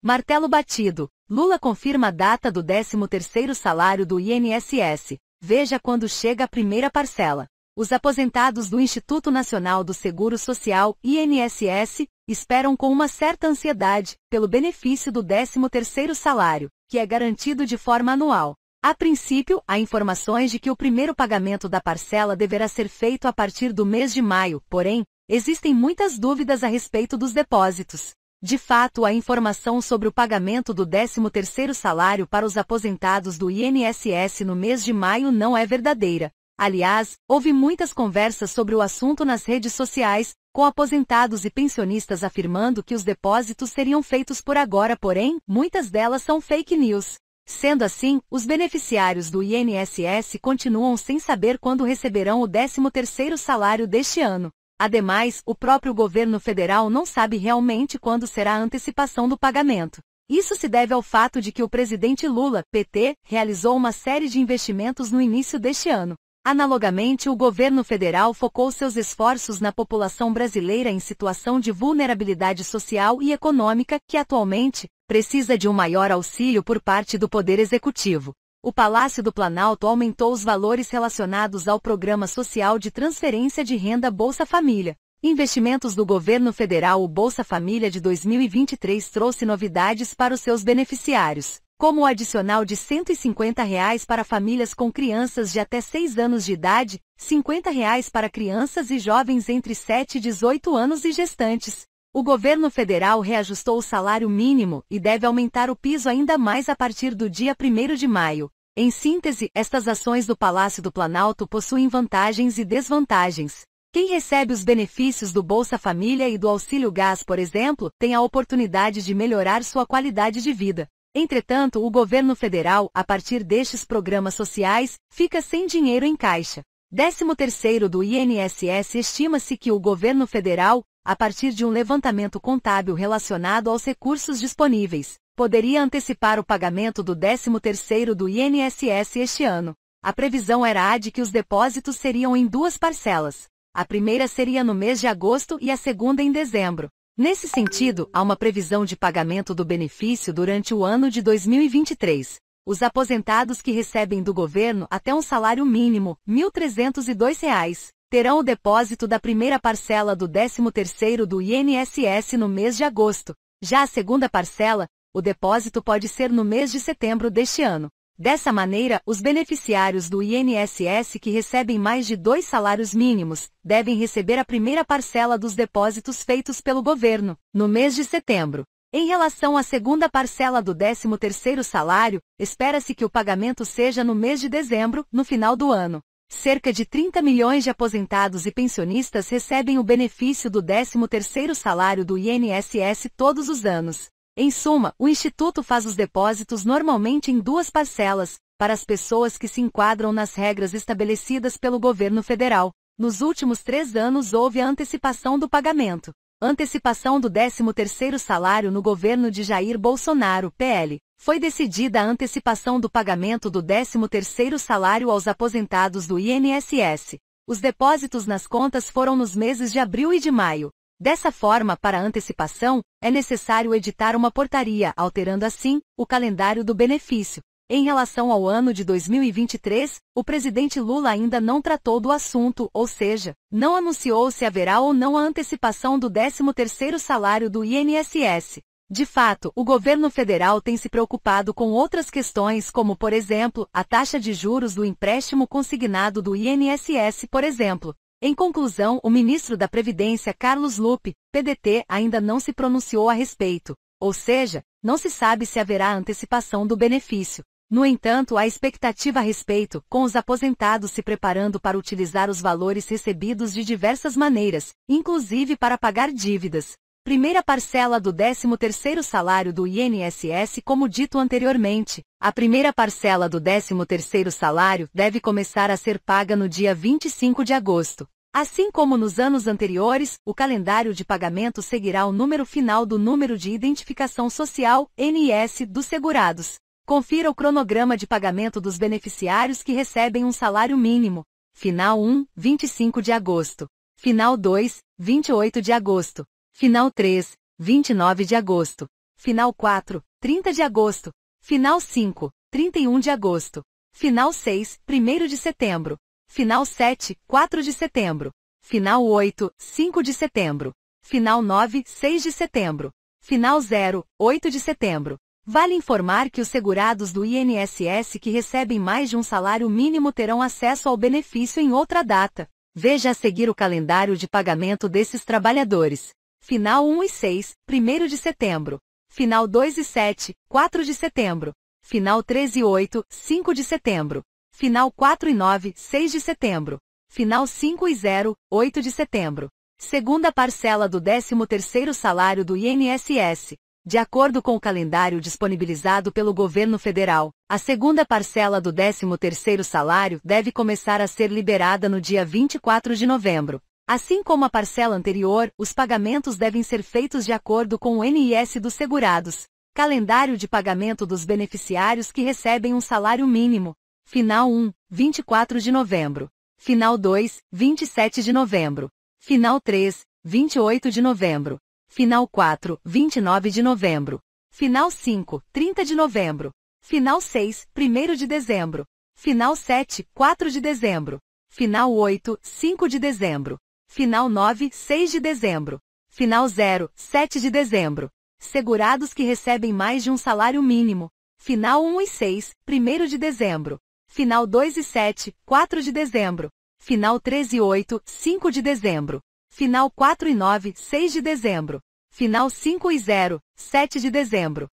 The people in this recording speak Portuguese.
Martelo batido. Lula confirma a data do 13º salário do INSS. Veja quando chega a primeira parcela. Os aposentados do Instituto Nacional do Seguro Social, INSS, esperam com uma certa ansiedade pelo benefício do 13º salário, que é garantido de forma anual. A princípio, há informações de que o primeiro pagamento da parcela deverá ser feito a partir do mês de maio, porém, existem muitas dúvidas a respeito dos depósitos. De fato, a informação sobre o pagamento do 13º salário para os aposentados do INSS no mês de maio não é verdadeira. Aliás, houve muitas conversas sobre o assunto nas redes sociais, com aposentados e pensionistas afirmando que os depósitos seriam feitos por agora, porém, muitas delas são fake news. Sendo assim, os beneficiários do INSS continuam sem saber quando receberão o 13º salário deste ano. Ademais, o próprio governo federal não sabe realmente quando será a antecipação do pagamento. Isso se deve ao fato de que o presidente Lula, PT, realizou uma série de investimentos no início deste ano. Analogamente, o governo federal focou seus esforços na população brasileira em situação de vulnerabilidade social e econômica que, atualmente, precisa de um maior auxílio por parte do Poder Executivo. O Palácio do Planalto aumentou os valores relacionados ao Programa Social de Transferência de Renda Bolsa Família. Investimentos do governo federal. O Bolsa Família de 2023 trouxe novidades para os seus beneficiários, como o adicional de R$ 150 para famílias com crianças de até 6 anos de idade, R$ 50 para crianças e jovens entre 7 e 18 anos e gestantes. O governo federal reajustou o salário mínimo e deve aumentar o piso ainda mais a partir do dia 1º de maio. Em síntese, estas ações do Palácio do Planalto possuem vantagens e desvantagens. Quem recebe os benefícios do Bolsa Família e do Auxílio Gás, por exemplo, tem a oportunidade de melhorar sua qualidade de vida. Entretanto, o governo federal, a partir destes programas sociais, fica sem dinheiro em caixa. 13º do INSS. Estima-se que o governo federal, a partir de um levantamento contábil relacionado aos recursos disponíveis, poderia antecipar o pagamento do 13º do INSS este ano. A previsão era a de que os depósitos seriam em 2 parcelas. A primeira seria no mês de agosto e a segunda em dezembro. Nesse sentido, há uma previsão de pagamento do benefício durante o ano de 2023. Os aposentados que recebem do governo até um salário mínimo, R$ 1.302, terão o depósito da primeira parcela do 13º do INSS no mês de agosto. Já a segunda parcela, o depósito pode ser no mês de setembro deste ano. Dessa maneira, os beneficiários do INSS que recebem mais de 2 salários mínimos, devem receber a primeira parcela dos depósitos feitos pelo governo, no mês de setembro. Em relação à segunda parcela do 13º salário, espera-se que o pagamento seja no mês de dezembro, no final do ano. Cerca de 30 milhões de aposentados e pensionistas recebem o benefício do 13º salário do INSS todos os anos. Em suma, o Instituto faz os depósitos normalmente em 2 parcelas, para as pessoas que se enquadram nas regras estabelecidas pelo governo federal. Nos últimos 3 anos houve a antecipação do pagamento. Antecipação do 13º salário no governo de Jair Bolsonaro, PL. Foi decidida a antecipação do pagamento do 13º salário aos aposentados do INSS. Os depósitos nas contas foram nos meses de abril e de maio. Dessa forma, para a antecipação, é necessário editar uma portaria, alterando assim o calendário do benefício. Em relação ao ano de 2023, o presidente Lula ainda não tratou do assunto, ou seja, não anunciou se haverá ou não a antecipação do 13º salário do INSS. De fato, o governo federal tem se preocupado com outras questões como, por exemplo, a taxa de juros do empréstimo consignado do INSS, por exemplo. Em conclusão, o ministro da Previdência, Carlos Lupe, PDT, ainda não se pronunciou a respeito, ou seja, não se sabe se haverá antecipação do benefício. No entanto, há expectativa a respeito, com os aposentados se preparando para utilizar os valores recebidos de diversas maneiras, inclusive para pagar dívidas. Primeira parcela do 13º salário do INSS. Como dito anteriormente, a primeira parcela do 13º salário deve começar a ser paga no dia 25 de agosto. Assim como nos anos anteriores, o calendário de pagamento seguirá o número final do Número de Identificação Social, NIS, dos segurados. Confira o cronograma de pagamento dos beneficiários que recebem um salário mínimo. Final 1, 25 de agosto. Final 2, 28 de agosto. Final 3, 29 de agosto. Final 4, 30 de agosto. Final 5, 31 de agosto. Final 6, 1º de setembro. Final 7, 4 de setembro. Final 8, 5 de setembro. Final 9, 6 de setembro. Final 0, 8 de setembro. Vale informar que os segurados do INSS que recebem mais de um salário mínimo terão acesso ao benefício em outra data. Veja a seguir o calendário de pagamento desses trabalhadores. Final 1 e 6, 1º de setembro. Final 2 e 7, 4 de setembro. Final 3 e 8, 5 de setembro. Final 4 e 9, 6 de setembro. Final 5 e 0, 8 de setembro. Segunda parcela do 13º salário do INSS. De acordo com o calendário disponibilizado pelo governo federal, a segunda parcela do 13º salário deve começar a ser liberada no dia 24 de novembro. Assim como a parcela anterior, os pagamentos devem ser feitos de acordo com o NIS dos segurados. Calendário de pagamento dos beneficiários que recebem um salário mínimo. Final 1, 24 de novembro. Final 2, 27 de novembro. Final 3, 28 de novembro. Final 4, 29 de novembro. Final 5, 30 de novembro. Final 6, 1º de dezembro. Final 7, 4 de dezembro. Final 8, 5 de dezembro. Final 9, 6 de dezembro. Final 0, 7 de dezembro. Segurados que recebem mais de um salário mínimo. Final 1 e 6, 1º de dezembro. Final 2 e 7, 4 de dezembro. Final 3 e 8, 5 de dezembro. Final 4 e 9, 6 de dezembro. Final 5 e 0, 7 de dezembro.